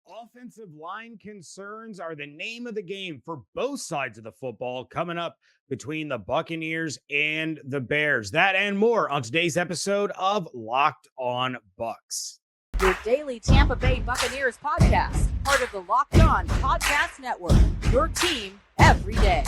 Offensive line concerns are the name of the game for both sides of the football coming up between the Buccaneers and the Bears. That and more on today's episode of Locked On Bucs. Your daily Tampa Bay Buccaneers podcast, part of the Locked On Podcast Network, your team every day.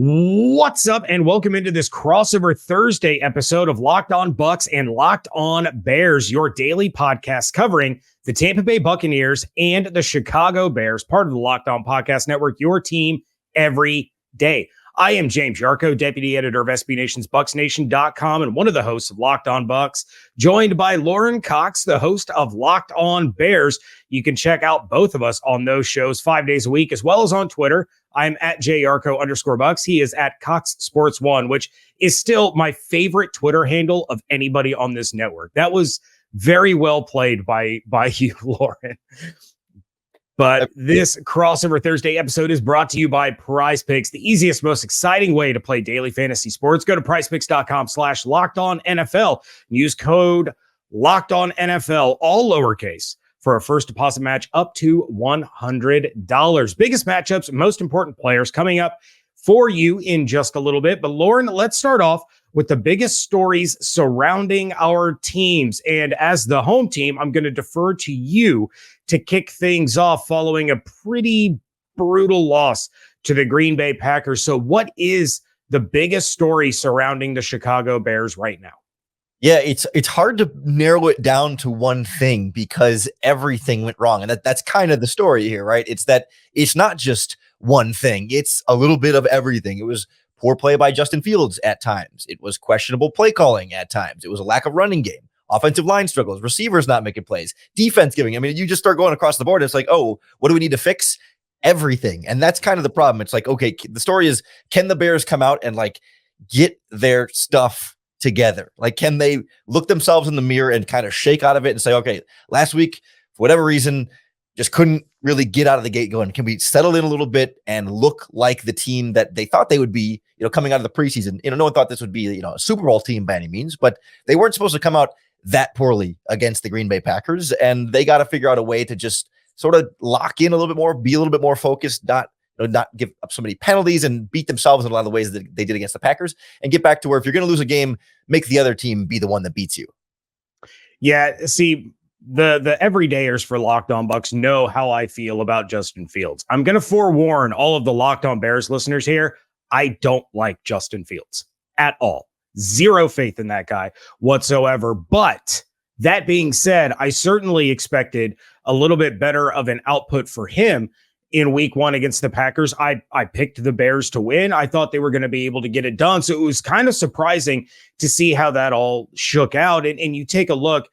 What's up, and welcome into this crossover Thursday episode of Locked On Bucs and Locked On Bears, your daily podcast covering the Tampa Bay Buccaneers and the Chicago Bears, part of the Locked On Podcast Network, your team every day. I am James Yarcho, deputy editor of SB Nation's BucsNation.com and one of the hosts of Locked On Bucs, joined by Lauren Cox, the host of Locked On Bears. You can check out both of us on those shows 5 days a week, as well as on Twitter. I'm at JYarcho_Bucs. He is at Cox Sports One, which is still my favorite Twitter handle of anybody on this network. That was very well played by you, Lauren. But this crossover Thursday episode is brought to you by PrizePicks, the easiest, most exciting way to play daily fantasy sports. Go to PrizePicks.com/LockedOnNFL and use code LockedOnNFL, all lowercase, for a first deposit match up to $100. Biggest matchups, most important players coming up for you in just a little bit. But Lauren, let's start off with the biggest stories surrounding our teams. And as the home team, I'm going to defer to you to kick things off following a pretty brutal loss to the Green Bay Packers. So what is the biggest story surrounding the Chicago Bears right now? Yeah, it's hard to narrow it down to one thing because everything went wrong. And that's kind of the story here, right? It's that it's not just one thing. It's a little bit of everything. It was poor play by Justin Fields at times. It was questionable play calling at times. It was a lack of running game, offensive line struggles, receivers not making plays, defense giving. I mean, you just start going across the board. It's like, oh, what do we need to fix? Everything. And that's kind of the problem. It's like, okay, the story is, can the Bears come out and like get their stuff together? Like, can they look themselves in the mirror and kind of shake out of it and say, okay, last week, for whatever reason, just couldn't really get out of the gate going. Can we settle in a little bit and look like the team that they thought they would be, coming out of the preseason? No one thought this would be, a Super Bowl team by any means, but they weren't supposed to come out that poorly against the Green Bay Packers. And they got to figure out a way to just sort of lock in a little bit more, be a little bit more focused, not give up so many penalties and beat themselves in a lot of the ways that they did against the Packers, and get back to where if you're going to lose a game, make the other team be the one that beats you. Yeah, see, the everydayers for Locked On Bucs know how I feel about Justin Fields. I'm going to forewarn all of the Locked On Bears listeners here. I don't like Justin Fields at all. Zero faith in that guy whatsoever. But that being said, I certainly expected a little bit better of an output for him in week one against the Packers. I picked the Bears to win. I thought they were going to be able to get it done. So it was kind of surprising to see how that all shook out. And you take a look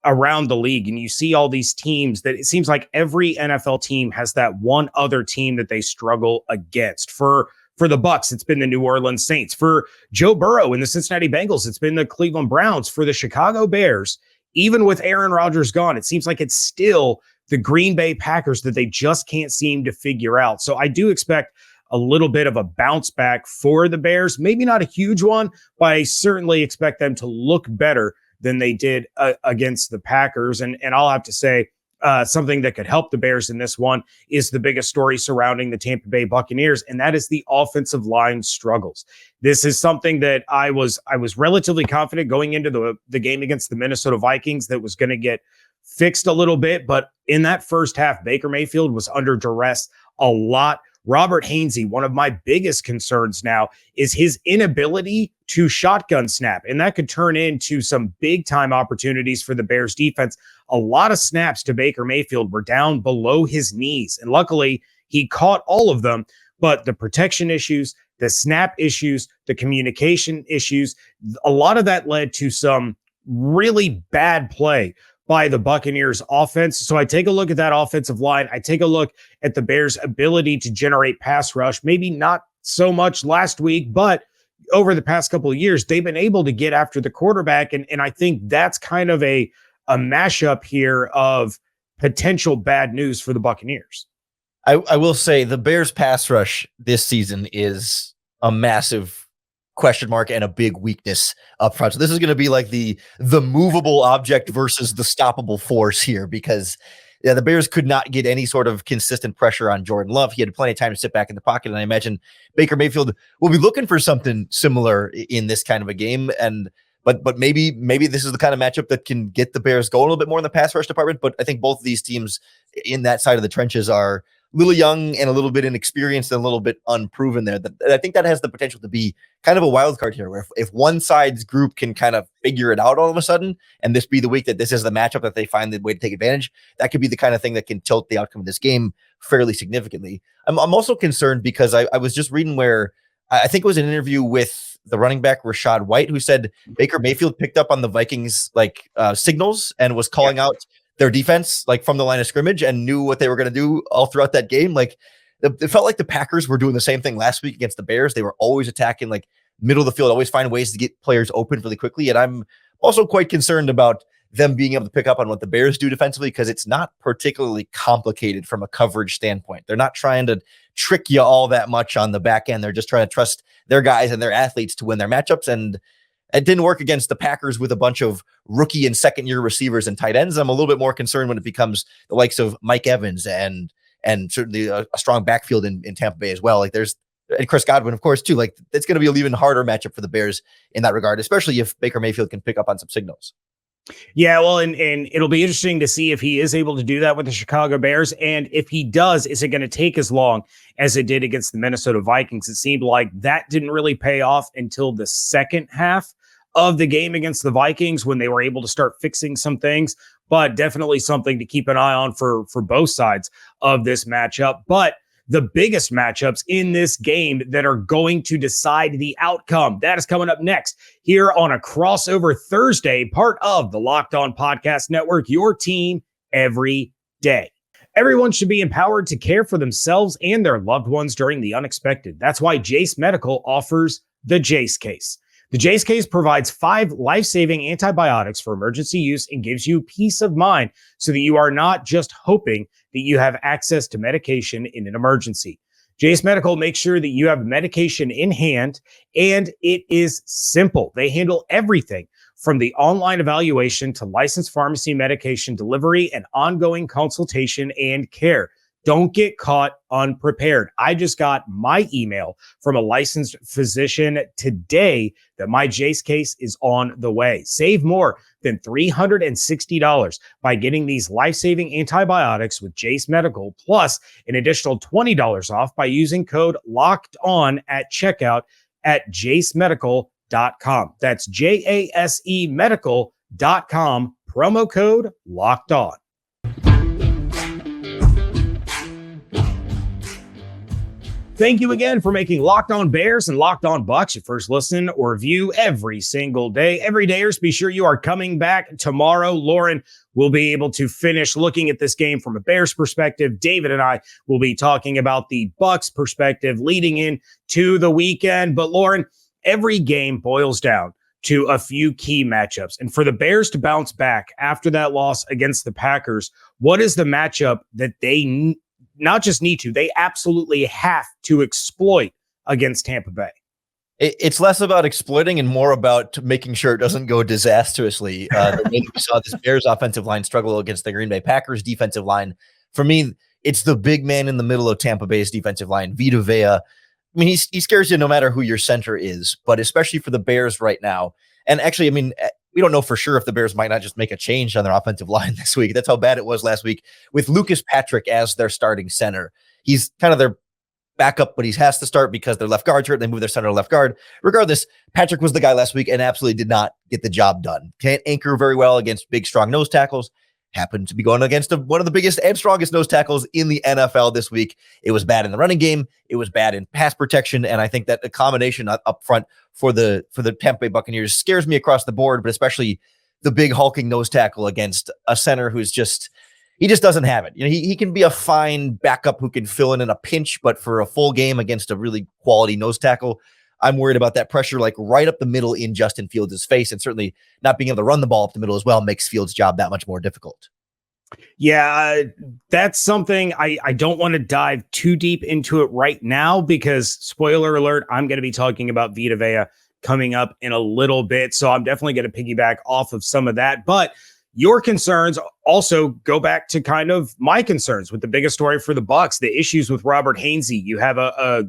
around the league and you see all these teams that it seems like every NFL team has that one other team that they struggle against. For the Bucs, it's been the New Orleans Saints. For Joe Burrow and the Cincinnati Bengals, it's been the Cleveland Browns. For the Chicago Bears, even with Aaron Rodgers gone, it seems like it's still the Green Bay Packers that they just can't seem to figure out. So I do expect a little bit of a bounce back for the Bears. Maybe not a huge one, but I certainly expect them to look better than they did against the Packers. And I'll have to say something that could help the Bears in this one is the biggest story surrounding the Tampa Bay Buccaneers, and that is the offensive line struggles. This is something that I was relatively confident going into the game against the Minnesota Vikings that was going to get fixed a little bit, but in that first half, Baker Mayfield was under duress a lot. Robert Hainsey, one of my biggest concerns now is his inability to shotgun snap, and that could turn into some big time opportunities for the Bears defense. A lot of snaps to Baker Mayfield were down below his knees, and luckily he caught all of them, but the protection issues, the snap issues, the communication issues, a lot of that led to some really bad play by the Buccaneers offense. So I take a look at that offensive line. I take a look at the Bears' ability to generate pass rush. Maybe not so much last week, but over the past couple of years, they've been able to get after the quarterback. And I think that's kind of a mashup here of potential bad news for the Buccaneers. I will say the Bears pass rush this season is a massive question mark and a big weakness up front. So this is going to be like the movable object versus the stoppable force here, because the Bears could not get any sort of consistent pressure on Jordan Love. He had plenty of time to sit back in the pocket, and I imagine Baker Mayfield will be looking for something similar in this kind of a game. But maybe this is the kind of matchup that can get the Bears going a little bit more in the pass rush department. But I think both of these teams in that side of the trenches are a little young and a little bit inexperienced and a little bit unproven there. I think that has the potential to be kind of a wild card here, where if one side's group can kind of figure it out all of a sudden, and this be the week that this is the matchup that they find the way to take advantage, that could be the kind of thing that can tilt the outcome of this game fairly significantly. I'm also concerned because I was just reading where I think it was an interview with the running back Rachaad White, who said Baker Mayfield picked up on the Vikings signals and was calling out their defense from the line of scrimmage and knew what they were going to do all throughout that game. It felt like the Packers were doing the same thing last week against the Bears. They were always attacking middle of the field, always find ways to get players open really quickly. And I'm also quite concerned about them being able to pick up on what the Bears do defensively, because it's not particularly complicated from a coverage standpoint. They're not trying to trick you all that much on the back end. They're just trying to trust their guys and their athletes to win their matchups. And it didn't work against the Packers with a bunch of rookie and second-year receivers and tight ends. I'm a little bit more concerned when it becomes the likes of Mike Evans and certainly a strong backfield in Tampa Bay as well. And Chris Godwin, of course, too. It's going to be an even harder matchup for the Bears in that regard, especially if Baker Mayfield can pick up on some signals. Yeah, well, and it'll be interesting to see if he is able to do that with the Chicago Bears. And if he does, is it going to take as long as it did against the Minnesota Vikings? It seemed like that didn't really pay off until the second half of the game against the Vikings, when they were able to start fixing some things. But definitely something to keep an eye on for both sides of this matchup. But the biggest matchups in this game that are going to decide the outcome, that is coming up next here on a crossover Thursday, part of the Locked On Podcast Network, your team every day. Everyone should be empowered to care for themselves and their loved ones during the unexpected. That's why Jace Medical offers the Jace Case. The Jace Case provides 5 life-saving antibiotics for emergency use and gives you peace of mind so that you are not just hoping that you have access to medication in an emergency. Jace Medical makes sure that you have medication in hand, and it is simple. They handle everything from the online evaluation to licensed pharmacy medication delivery and ongoing consultation and care. Don't get caught unprepared. I just got my email from a licensed physician today that my Jace Case is on the way. Save more than $360 by getting these life-saving antibiotics with Jace Medical, plus an additional $20 off by using code LOCKEDON at checkout at jacemedical.com. That's JASE medical.com, promo code LOCKEDON. Thank you again for making Locked On Bears and Locked On Bucs your first listen or view every single day. Every dayers, be sure you are coming back tomorrow. Lauren will be able to finish looking at this game from a Bears perspective. David and I will be talking about the Bucs perspective leading in to the weekend. But Lauren, every game boils down to a few key matchups. And for the Bears to bounce back after that loss against the Packers, what is the matchup that they not just need to, they absolutely have to exploit against Tampa Bay? It's less about exploiting and more about making sure it doesn't go disastrously. The way that we saw this Bears offensive line struggle against the Green Bay Packers defensive line. For me, it's the big man in the middle of Tampa Bay's defensive line, Vita Vea. I mean, he scares you no matter who your center is, but especially for the Bears right now. And actually, I mean, we don't know for sure if the Bears might not just make a change on their offensive line this week. That's how bad it was last week with Lucas Patrick as their starting center. He's kind of their backup, but he has to start because their left guard's hurt. They move their center to left guard. Regardless, Patrick was the guy last week and absolutely did not get the job done. Can't anchor very well against big, strong nose tackles. Happened to be going against one of the biggest and strongest nose tackles in the NFL this week. It was bad in the running game. It was bad in pass protection. And I think that a combination up front for the Tampa Bay Buccaneers scares me across the board, but especially the big hulking nose tackle against a center who's he just doesn't have it. You know, he can be a fine backup who can fill in a pinch, but for a full game against a really quality nose tackle, I'm worried about that pressure right up the middle in Justin Fields' face, and certainly not being able to run the ball up the middle as well makes Fields' job that much more difficult. Yeah, that's something I don't want to dive too deep into it right now because, spoiler alert, I'm going to be talking about Vita Vea coming up in a little bit. So I'm definitely going to piggyback off of some of that. But your concerns also go back to kind of my concerns with the biggest story for the Bucs, the issues with Robert Hainsey. You have a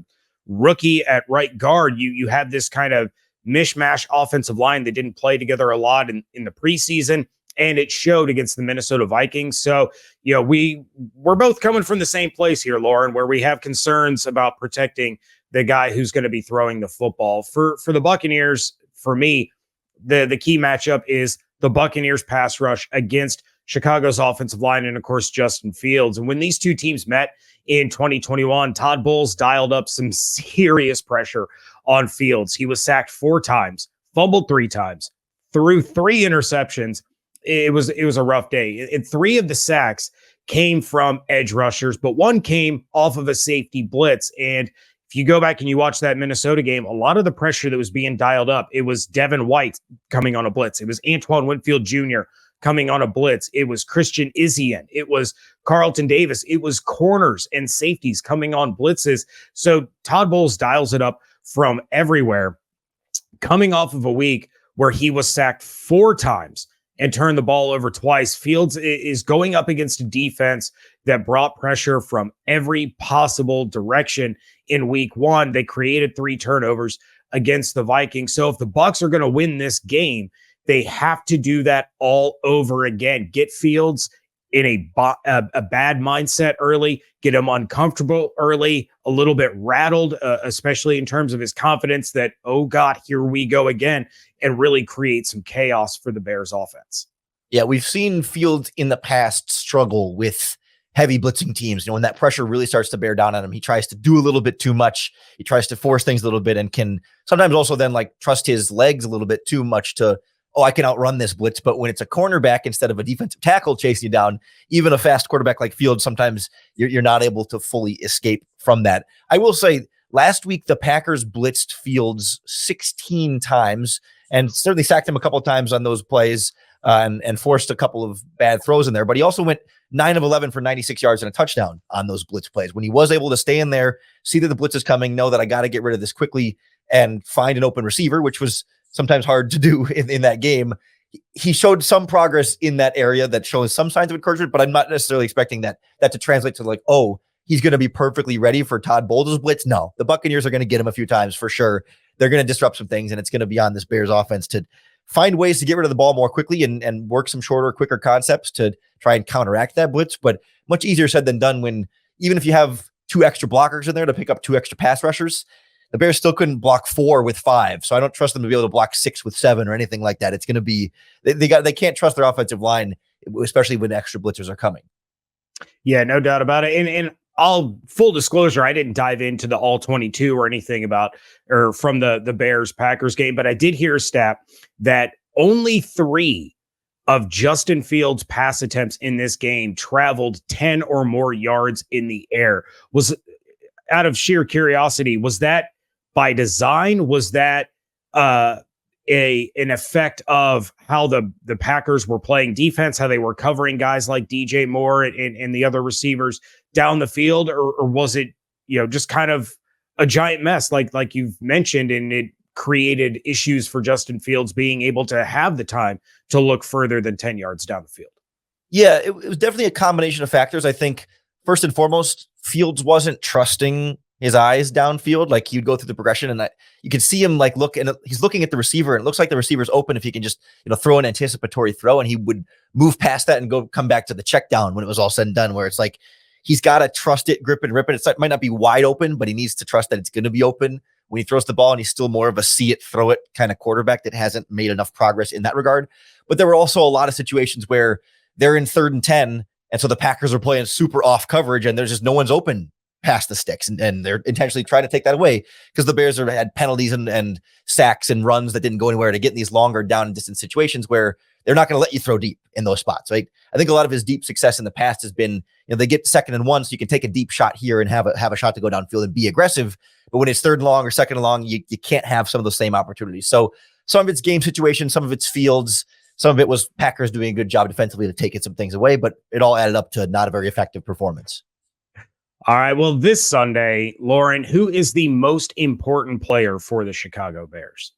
rookie at right guard. You have this kind of mishmash offensive line that didn't play together a lot in the preseason. And it showed against the Minnesota Vikings. So, we're both coming from the same place here, Lauren, where we have concerns about protecting the guy who's going to be throwing the football. For the Buccaneers, for me, the key matchup is the Buccaneers pass rush against Chicago's offensive line and, of course, Justin Fields. And when these two teams met in 2021, Todd Bowles dialed up some serious pressure on Fields. He was sacked 4 times, fumbled 3 times, threw 3 interceptions. It was a rough day. And 3 of the sacks came from edge rushers, but 1 came off of a safety blitz. And if you go back and you watch that Minnesota game, a lot of the pressure that was being dialed up, it was Devin White coming on a blitz. It was Antoine Winfield Jr. coming on a blitz. It was Christian Izien. It was Carlton Davis. It was corners and safeties coming on blitzes. So Todd Bowles dials it up from everywhere, coming off of a week where he was sacked 4 times and turned the ball over twice. Fields is going up against a defense that brought pressure from every possible direction in week 1. They created 3 turnovers against the Vikings. So if the Bucs are going to win this game, they have to do that all over again. Get Fields in a bad mindset early, get him uncomfortable early, a little bit rattled, especially in terms of his confidence that, oh God, here we go again, and really create some chaos for the Bears offense. Yeah, we've seen Fields in the past struggle with heavy blitzing teams. When that pressure really starts to bear down on him, he tries to do a little bit too much. He tries to force things a little bit and can sometimes also then trust his legs a little bit too much to, I can outrun this blitz. But when it's a cornerback instead of a defensive tackle chasing you down, even a fast quarterback like Fields, sometimes you're not able to fully escape from that. I will say last week, the Packers blitzed Fields 16 times and certainly sacked him a couple of times on those plays and forced a couple of bad throws in there. But he also went 9 of 11 for 96 yards and a touchdown on those blitz plays. When he was able to stay in there, see that the blitz is coming, know that I got to get rid of this quickly and find an open receiver, which was sometimes hard to do in that game. He showed some progress in that area that shows some signs of encouragement, but I'm not necessarily expecting that to translate to he's going to be perfectly ready for Todd Bowles' blitz. No, the Buccaneers are going to get him a few times for sure. They're going to disrupt some things, and it's going to be on this Bears offense to find ways to get rid of the ball more quickly and work some shorter, quicker concepts to try and counteract that blitz. But much easier said than done when, even if you have 2 extra blockers in there to pick up 2 extra pass rushers, the Bears still couldn't block 4 with 5. So I don't trust them to be able to block 6 with 7 or anything like that. It's going to be, they can't trust their offensive line, especially when extra blitzers are coming. Yeah, no doubt about it. And I'll full disclosure, I didn't dive into the all 22 or anything from the Bears Packers game, but I did hear a stat that only 3 of Justin Fields' pass attempts in this game traveled 10 or more yards in the air. Was, out of sheer curiosity, was that by design? Was that an effect of how the Packers were playing defense, how they were covering guys like DJ Moore and the other receivers down the field, or was it, just kind of a giant mess like you've mentioned, and it created issues for Justin Fields being able to have the time to look further than 10 yards down the field? Yeah, it was definitely a combination of factors. I think first and foremost, Fields wasn't trusting his eyes downfield. Like, he'd go through the progression and you could see him look, and he's looking at the receiver, and it looks like the receiver's open if he can just, throw an anticipatory throw, and he would move past that and come back to the check down when it was all said and done, where it's like, he's got to trust it, grip and rip it. It might not be wide open, but he needs to trust that it's going to be open when he throws the ball, and he's still more of a see it, throw it kind of quarterback that hasn't made enough progress in that regard. But there were also a lot of situations where they're in 3rd and 10, and so the Packers are playing super off coverage, and there's just no one's open past the sticks, and they're intentionally trying to take that away because the Bears had penalties and sacks and runs that didn't go anywhere to get in these longer down and distance situations where they're not going to let you throw deep in those spots. Right? I think a lot of his deep success in the past has been, they get 2nd and 1, so you can take a deep shot here and have a shot to go downfield and be aggressive. But when it's 3rd and long or 2nd and long, you can't have some of those same opportunities. So some of it's game situation, some of it's Fields. Some of it was Packers doing a good job defensively to take some things away, but it all added up to not a very effective performance. All right. Well, this Sunday, Lauren, who is the most important player for the Chicago Bears?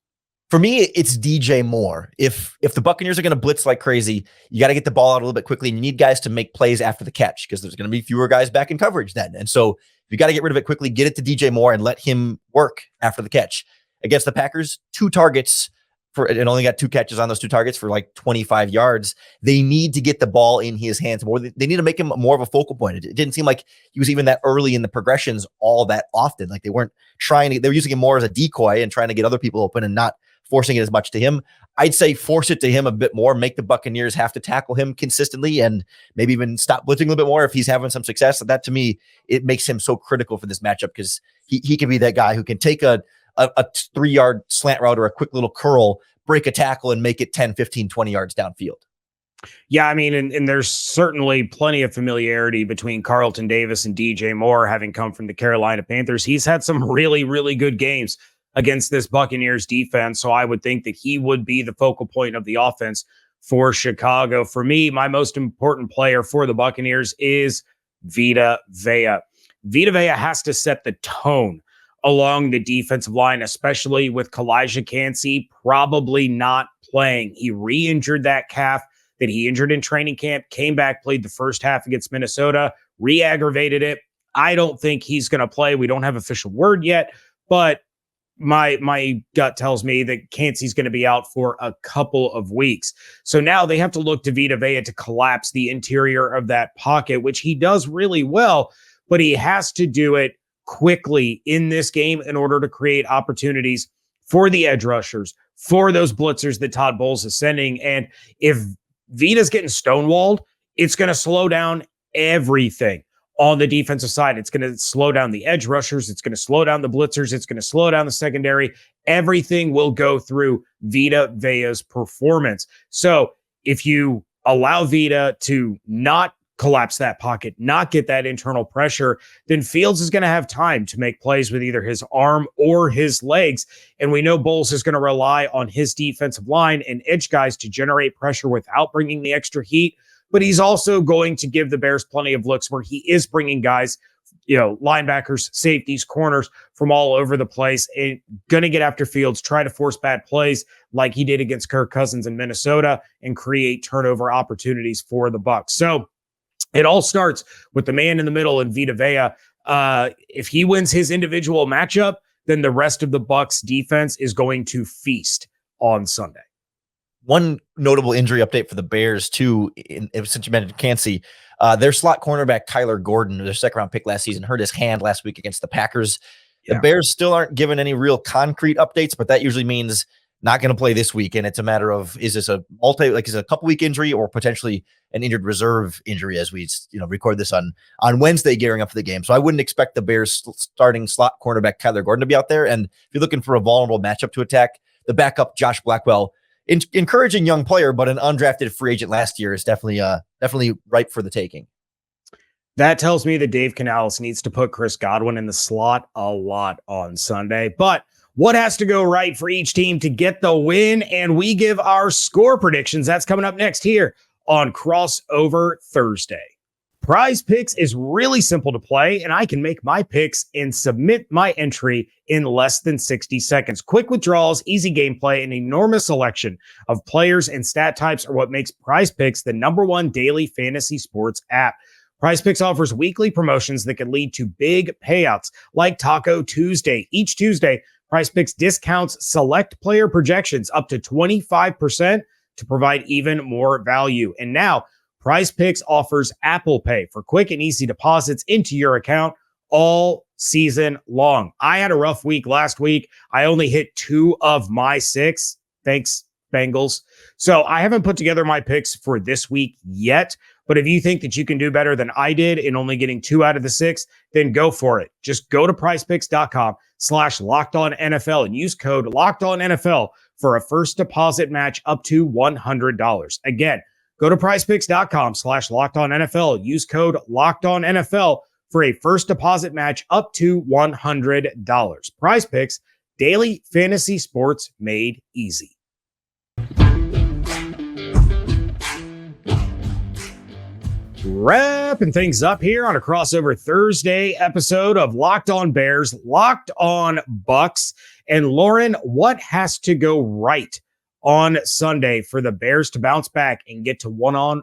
For me, it's DJ Moore. If the Buccaneers are going to blitz like crazy, you got to get the ball out a little bit quickly, and you need guys to make plays after the catch because there's going to be fewer guys back in coverage then. And so you got to get rid of it quickly, get it to DJ Moore, and let him work after the catch. Against the Packers, 2 targets and only got 2 catches on those 2 targets for like 25 yards. They need to get the ball in his hands more. They need to make him more of a focal point. It didn't seem like he was even that early in the progressions all that often. Like they weren't they were using him more as a decoy and trying to get other people open and not forcing it as much to him. I'd say force it to him a bit more, make the Buccaneers have to tackle him consistently and maybe even stop blitzing a little bit more if he's having some success. That to me, it makes him so critical for this matchup because he can be that guy who can take a 3-yard slant route or a quick little curl, break a tackle and make it 10, 15, 20 yards downfield. Yeah, I mean, and there's certainly plenty of familiarity between Carlton Davis and DJ Moore, having come from the Carolina Panthers. He's had some really, really good games against this Buccaneers defense. So I would think that he would be the focal point of the offense for Chicago. For me, my most important player for the Buccaneers is Vita Vea. Vita Vea has to set the tone along the defensive line, especially with Kalijah Kancey probably not playing. He re-injured that calf that he injured in training camp, came back, played the first half against Minnesota, re-aggravated it. I don't think he's going to play. We don't have official word yet, but my gut tells me that Kancey's going to be out for a couple of weeks. So now they have to look to Vita Vea to collapse the interior of that pocket, which he does really well, but he has to do it quickly in this game in order to create opportunities for the edge rushers, for those blitzers that Todd Bowles is sending. And if Vita's getting stonewalled, it's going to slow down everything on the defensive side. It's going to slow down the edge rushers. It's going to slow down the blitzers. It's going to slow down the secondary. Everything will go through Vita Vea's performance. So if you allow Vita to not collapse that pocket, not get that internal pressure, then Fields is going to have time to make plays with either his arm or his legs. And we know Bowles is going to rely on his defensive line and edge guys to generate pressure without bringing the extra heat. But he's also going to give the Bears plenty of looks where he is bringing guys, linebackers, safeties, corners from all over the place and going to get after Fields, try to force bad plays like he did against Kirk Cousins in Minnesota and create turnover opportunities for the Bucs. So it all starts with the man in the middle in Vita Vea. If he wins his individual matchup, then the rest of the Bucs defense is going to feast on Sunday. One notable injury update for the Bears, too, since you mentioned Kancey, their slot cornerback, Kyler Gordon, their second-round pick last season, hurt his hand last week against the Packers. Yeah. The Bears still aren't given any real concrete updates, but that usually means not going to play this week. And it's a matter of, is this is it a couple-week injury or potentially an injured reserve injury as we record this on Wednesday gearing up for the game. So I wouldn't expect the Bears starting slot cornerback Kyler Gordon to be out there. And if you're looking for a vulnerable matchup to attack, the backup Josh Blackwell, encouraging young player, but an undrafted free agent last year is definitely ripe for the taking. That tells me that Dave Canales needs to put Chris Godwin in the slot a lot on Sunday. But what has to go right for each team to get the win? And we give our score predictions. That's coming up next here on Crossover Thursday. PrizePicks is really simple to play, and I can make my picks and submit my entry in less than 60 seconds. Quick withdrawals, easy gameplay, and enormous selection of players and stat types are what makes PrizePicks the #1 daily fantasy sports app. PrizePicks offers weekly promotions that can lead to big payouts like Taco Tuesday. Each Tuesday, PrizePicks discounts select player projections up to 25% to provide even more value. And now, PrizePicks offers Apple Pay for quick and easy deposits into your account all season long. I had a rough week last week. I only hit 2 of my 6. Thanks, Bengals. So I haven't put together my picks for this week yet. But if you think that you can do better than I did in only getting 2 out of the 6, then go for it. Just go to prizepicks.com/LockedOnNFL and use code LockedOnNFL for a first deposit match up to $100. Again, go to prizepicks.com/LockedOnNFL. Use code LockedOnNFL for a first deposit match up to $100. PrizePicks, daily fantasy sports made easy. Wrapping things up here on a crossover Thursday episode of Locked On Bears, Locked On Bucs. And Lauren, what has to go right on Sunday for the Bears to bounce back and get to 1-1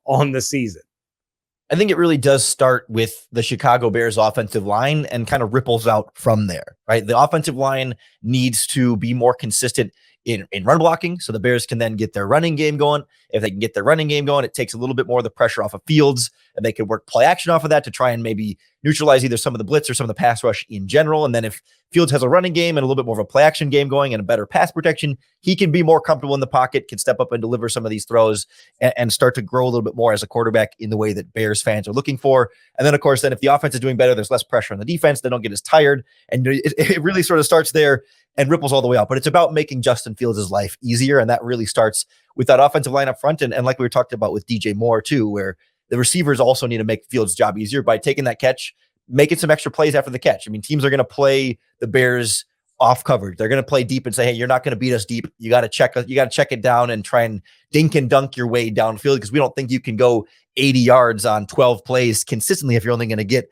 on the season? I think it really does start with the Chicago Bears offensive line and kind of ripples out from there, right? The offensive line needs to be more consistent in run blocking, so the Bears can then get their running game going. If they can get their running game going, it takes a little bit more of the pressure off of Fields, and they can work play action off of that to try and maybe neutralize either some of the blitz or some of the pass rush in general. And then if Fields has a running game and a little bit more of a play action game going and a better pass protection, he can be more comfortable in the pocket, can step up and deliver some of these throws and start to grow a little bit more as a quarterback in the way that Bears fans are looking for. And then, of course, if the offense is doing better, there's less pressure on the defense. They don't get as tired. And it really sort of starts there and ripples all the way out. But it's about making Justin Fields' life easier. And that really starts with that offensive line up front. And like we were talking about with DJ Moore, too, where the receivers also need to make Fields' job easier by taking that catch, making some extra plays after the catch. I mean, teams are going to play the Bears off coverage. They're going to play deep and say, hey, you're not going to beat us deep. You got to check it down and try and dink and dunk your way downfield, because we don't think you can go 80 yards on 12 plays consistently if you're only going to get,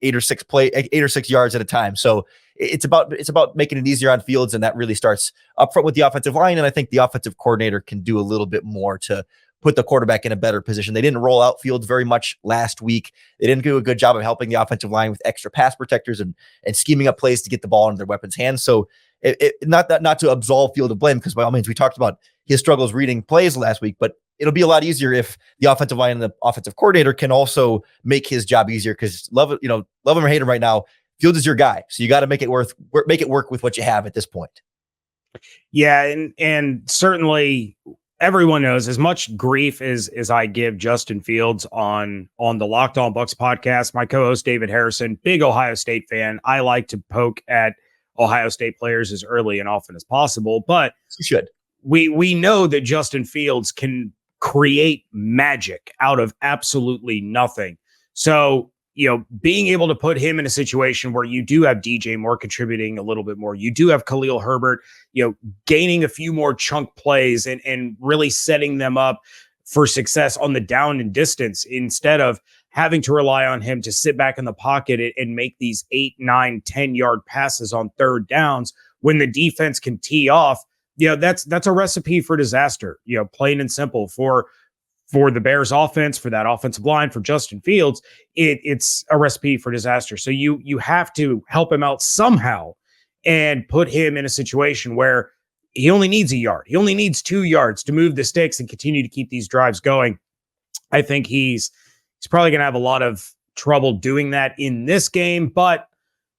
8 or 6 yards at a time. So it's about making it easier on Fields, and that really starts up front with the offensive line. And I think the offensive coordinator can do a little bit more to put the quarterback in a better position. They didn't roll out Fields very much last week. They didn't do a good job of helping the offensive line with extra pass protectors and scheming up plays to get the ball into their weapons' hands. So not to absolve Field of blame, because by all means, we talked about his struggles reading plays last week, but it'll be a lot easier if the offensive line and the offensive coordinator can also make his job easier, because love him or hate him right now, Fields is your guy. So you got to make it work with what you have at this point. Yeah. And certainly everyone knows, as much grief as I give Justin Fields on the Locked On Bucs podcast, my co-host David Harrison, big Ohio State fan. I like to poke at Ohio State players as early and often as possible, but you should. We know that Justin Fields can create magic out of absolutely nothing. So, being able to put him in a situation where you do have DJ Moore contributing a little bit more, you do have Khalil Herbert, gaining a few more chunk plays and really setting them up for success on the down and distance, instead of having to rely on him to sit back in the pocket and make these 8, 9, 10-yard passes on third downs when the defense can tee off. That's a recipe for disaster, plain and simple for the Bears offense, for that offensive line, for Justin Fields. It's a recipe for disaster. So you have to help him out somehow and put him in a situation where he only needs a yard. He only needs 2 yards to move the sticks and continue to keep these drives going. I think he's probably going to have a lot of trouble doing that in this game, but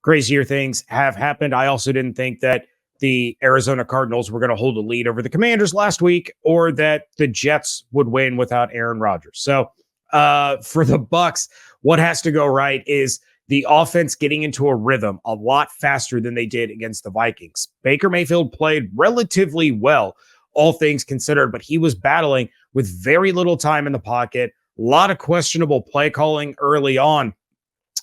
crazier things have happened. I also didn't think that the Arizona Cardinals were going to hold a lead over the Commanders last week, or that the Jets would win without Aaron Rodgers. So for the Bucs, what has to go right is the offense getting into a rhythm a lot faster than they did against the Vikings. Baker Mayfield played relatively well, all things considered, but he was battling with very little time in the pocket, a lot of questionable play calling early on.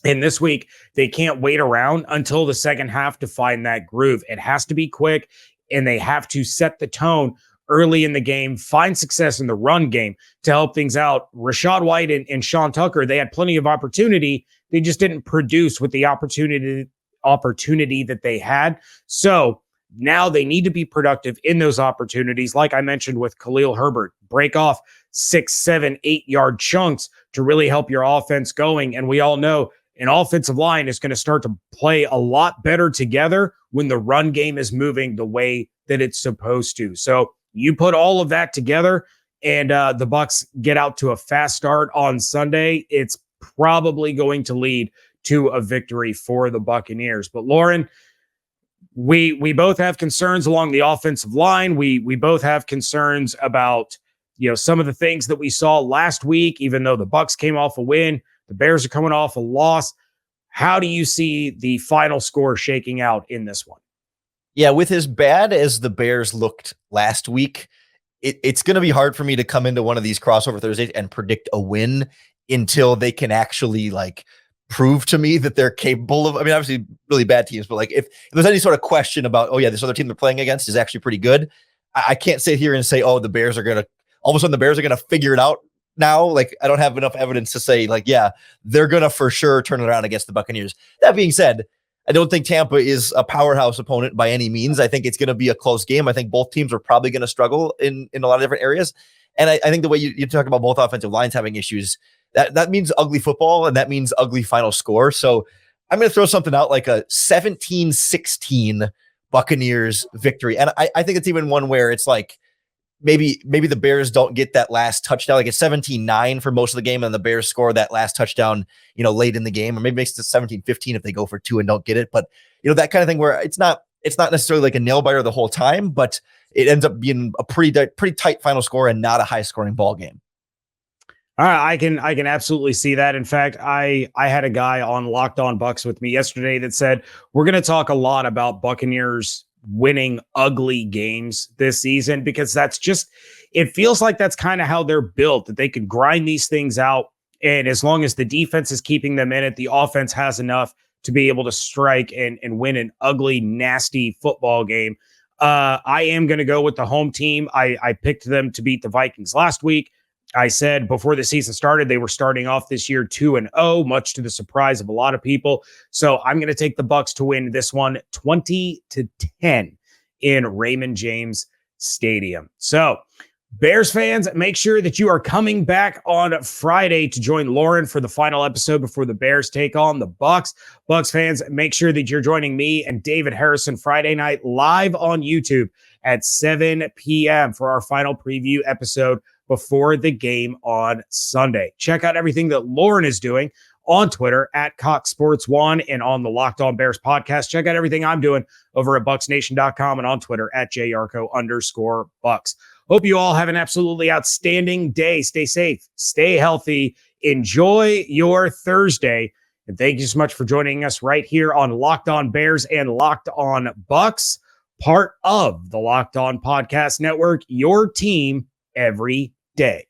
And this week, they can't wait around until the second half to find that groove. It has to be quick, and they have to set the tone early in the game, find success in the run game to help things out. Rachaad White and Sean Tucker, they had plenty of opportunity. They just didn't produce with the opportunity that they had. So now they need to be productive in those opportunities. Like I mentioned with Khalil Herbert, break off 6, 7, 8-yard chunks to really help your offense going. And we all know an offensive line is going to start to play a lot better together when the run game is moving the way that it's supposed to. So you put all of that together, and the Bucs get out to a fast start on Sunday, it's probably going to lead to a victory for the Buccaneers. But Lauren, we both have concerns along the offensive line. We both have concerns about some of the things that we saw last week. Even though the Bucs came off a win, the Bears are coming off a loss. How do you see the final score shaking out in this one? Yeah, with as bad as the Bears looked last week, it's going to be hard for me to come into one of these crossover Thursdays and predict a win until they can actually prove to me that they're capable of. I mean, obviously really bad teams, but if there's any sort of question about, oh yeah, this other team they're playing against is actually pretty good, I can't sit here and say, oh, the Bears are going to all of a sudden the Bears are going to figure it out now. Like, I don't have enough evidence to say, like, yeah, they're going to for sure turn it around against the Buccaneers. That being said, I don't think Tampa is a powerhouse opponent by any means. I think it's going to be a close game. I think both teams are probably going to struggle in a lot of different areas. And I think the way you talk about both offensive lines having issues, that means ugly football, and that means ugly final score. So I'm going to throw something out like a 17-16 Buccaneers victory. And I think it's even one where it's like, maybe the Bears don't get that last touchdown. Like, it's 17-9 for most of the game, and the Bears score that last touchdown, late in the game, or maybe makes it 17-15 if they go for 2 and don't get it. But that kind of thing where it's not necessarily like a nail biter the whole time, but it ends up being a pretty tight final score and not a high scoring ball game. All right, I can absolutely see that. In fact, I had a guy on Locked On Bucs with me yesterday that said we're going to talk a lot about Buccaneers winning ugly games this season, because that's just, it feels like that's kind of how they're built, that they can grind these things out. And as long as the defense is keeping them in it, the offense has enough to be able to strike and win an ugly, nasty football game. I am going to go with the home team. I picked them to beat the Vikings last week. I said before the season started, they were starting off this year 2-0, much to the surprise of a lot of people. So I'm going to take the Bucs to win this one 20-10 in Raymond James Stadium. So Bears fans, make sure that you are coming back on Friday to join Lauren for the final episode before the Bears take on the Bucs. Bucs fans, make sure that you're joining me and David Harrison Friday night live on YouTube at 7 p.m. for our final preview episode before the game on Sunday. Check out everything that Lauren is doing on Twitter at CoxSports1 and on the Locked On Bears podcast. Check out everything I'm doing over at BucsNation.com and on Twitter at JYarcho_Bucs. Hope you all have an absolutely outstanding day. Stay safe, stay healthy, enjoy your Thursday. And thank you so much for joining us right here on Locked On Bears and Locked On Bucs, part of the Locked On Podcast Network, your team every day.